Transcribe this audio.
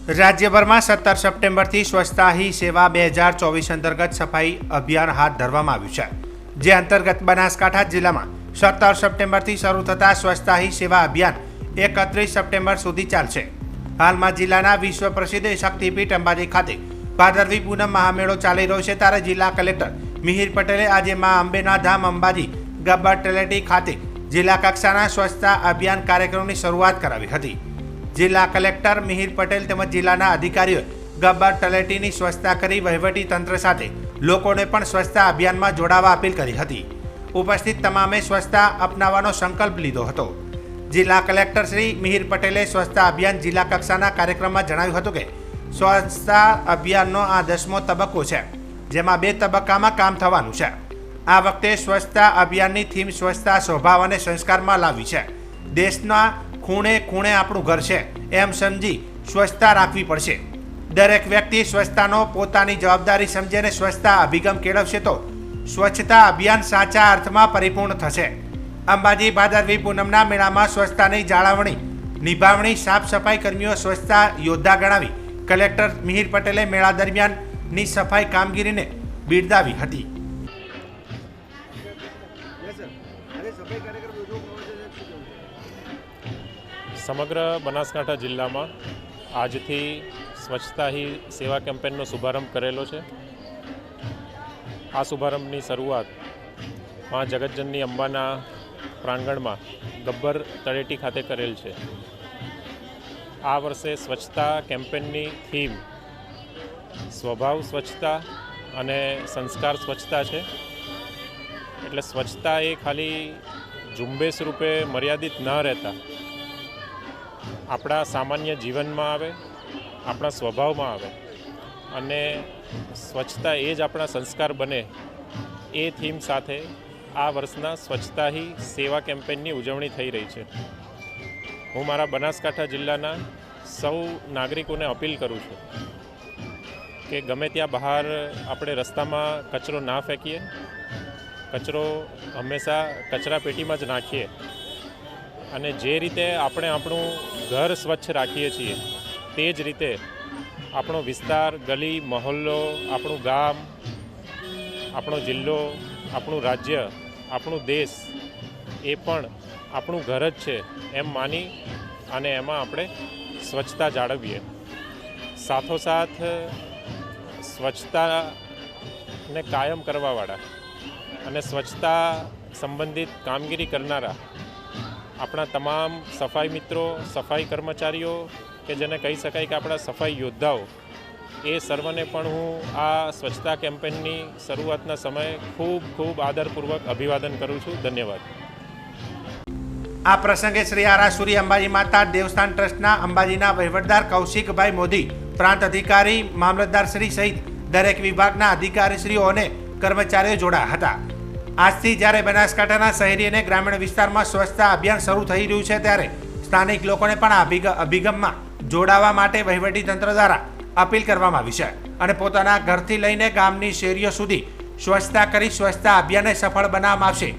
રાજ્યભરમાં 17 સપ્ટેમ્બરથી સ્વચ્છતા હી સેવા 2024 અંતર્ગત સફાઈ અભિયાન હાથ ધરવામાં આવ્યું છે, જે અંતર્ગત બનાસકાંઠા જિલ્લામાં 17 સપ્ટેમ્બરથી શરૂ થતા સ્વચ્છતા હી સેવા અભિયાન 31 સપ્ટેમ્બર સુધી ચાલશે। હાલમાં જિલ્લાના વિશ્વ પ્રસિદ્ધ શક્તિપીઠ અંબાજી ખાતે ભાદરવી પૂનમ મહામેળો ચાલી રહ્યો છે, ત્યારે જિલ્લા કલેક્ટર મિહિર પટેલે આજે મા અંબેના ધામ અંબાજી ગબ્બર તળેટી ખાતે જિલ્લા કક્ષાના સ્વચ્છતા અભિયાન કાર્યક્રમની શરૂઆત કરાવી હતી। જિલ્લા કલેક્ટર મિહિર પટેલ તેમજ જિલ્લાના અધિકારીઓએ ગબ્બર તળેટીની સ્વચ્છતા કરી વહીવટી તંત્ર સાથે લોકોને પણ સ્વચ્છતા અભિયાનમાં જોડાવા અપીલ કરી હતી। ઉપસ્થિત તમામે સ્વચ્છતા અપનાવવાનો સંકલ્પ લીધો હતો। જિલ્લા કલેક્ટર શ્રી મિહિર પટેલે સ્વચ્છતા અભિયાન જિલ્લા કક્ષાના કાર્યક્રમમાં જણાવ્યું હતું કે સ્વચ્છતા અભિયાનનો આ 10મો તબક્કો છે, જેમાં 2 તબક્કામાં કામ થવાનું છે। આ વખતે સ્વચ્છતા અભિયાનની થીમ સ્વચ્છતા સ્વભાવ અને સંસ્કારમાં લાવી છે। દેશના ખૂણે ખૂણે આપણું ઘર છે એમ સમજી સ્વચ્છતા રાખવી પડશે। દરેક વ્યક્તિ સ્વચ્છતાનો પોતાની જવાબદારી સમજી અને સ્વચ્છતા અભિગમ કેળવશે તો સ્વચ્છતા અભિયાન સાચા અર્થમાં પરિપૂર્ણ થશે। અંબાજી ભાદરવી પૂનમના મેળામાં સ્વચ્છતાની જાળવણી નિભાવણી સાફ સફાઈ કર્મીઓ સ્વચ્છતા યોદ્ધા ગણાવી કલેક્ટર મિહિર પટેલે મેળા દરમિયાનની સફાઈ કામગીરીને બિરદાવી હતી। સમગ્ર બનાસકાંઠા જિલ્લામાં આજથી સ્વચ્છતા હી સેવા કેમ્પેનનો શુભારંભ કરેલો છે। આ શુભારંભની શરૂઆત માં જગતજનની અંબાના પ્રાંગણમાં ગબ્બર તળેટી ખાતે કરેલ છે। આ વર્ષે સ્વચ્છતા કેમ્પેનની થીમ સ્વભાવ સ્વચ્છતા અને સંસ્કાર સ્વચ્છતા છે। એટલે સ્વચ્છતા એ ખાલી ઝુંબેશ રૂપે મર્યાદિત ન રહેતા આપણા સામાન્ય જીવનમાં આવે, આપણા સ્વભાવમાં આવે અને સ્વચ્છતા એ જ આપણા સંસ્કાર બને, એ થીમ સાથે આ વર્ષના સ્વચ્છતા હી સેવા કેમ્પેનની ઉજવણી થઈ રહી છે। હું મારા બનાસકાંઠા જિલ્લાના સૌ નાગરિકોને અપીલ કરું છું કે ગમે ત્યાં બહાર આપણે રસ્તામાં કચરો ના ફેંકીએ, કચરો હંમેશા કચરા પેટીમાં જ નાખીએ અને જે રીતે આપણે આપણું ઘર સ્વચ્છ રાખીએ છીએ તે જ રીતે આપણો વિસ્તાર, ગલી, મહોલ્લો, આપણું ગામ, આપણો જિલ્લો, આપણું રાજ્ય, આપણું દેશ એ પણ આપણું ઘર જ છે એમ માની અને એમાં આપણે સ્વચ્છતા જાળવીએ। સાથોસાથ સ્વચ્છતાને કાયમ કરવાવાળા અને સ્વચ્છતા સંબંધિત કામગીરી કરનારા આપણા તમામ સફાઈ મિત્રો, સફાઈ કર્મચારીઓ કે જેને કહી શકાય કે આપણા સફાઈ યોદ્ધાઓ, એ સર્વને પણ હું આ સ્વચ્છતા કેમ્પેનની શરૂઆતના સમયે ખૂબ ખૂબ આદરપૂર્વક અભિવાદન કરું છું। ધન્યવાદ। આ પ્રસંગે શ્રી આરાસુરી અંબાજી માતા દેવસ્થાન ટ્રસ્ટના અંબાજીના વહીવટદાર કૌશિકભાઈ મોદી, પ્રાંત અધિકારી, મામલતદાર શ્રી સહિત દરેક વિભાગના અધિકારીશ્રીઓ અને કર્મચારીઓ જોડાયા હતા। આજથી જ્યારે બનાસકાંઠાના શહેરી અને ગ્રામીણ વિસ્તારમાં સ્વચ્છતા અભિયાન શરૂ થઈ રહ્યું છે, ત્યારે સ્થાનિક લોકોને પણ આ અભિગમમાં જોડાવા માટે વહીવટીતંત્ર દ્વારા અપીલ કરવામાં આવી છે અને પોતાના ઘરથી લઈને ગામની શેરીઓ સુધી સ્વચ્છતા કરી સ્વચ્છતા અભિયાનને સફળ બનાવવામાં આવશે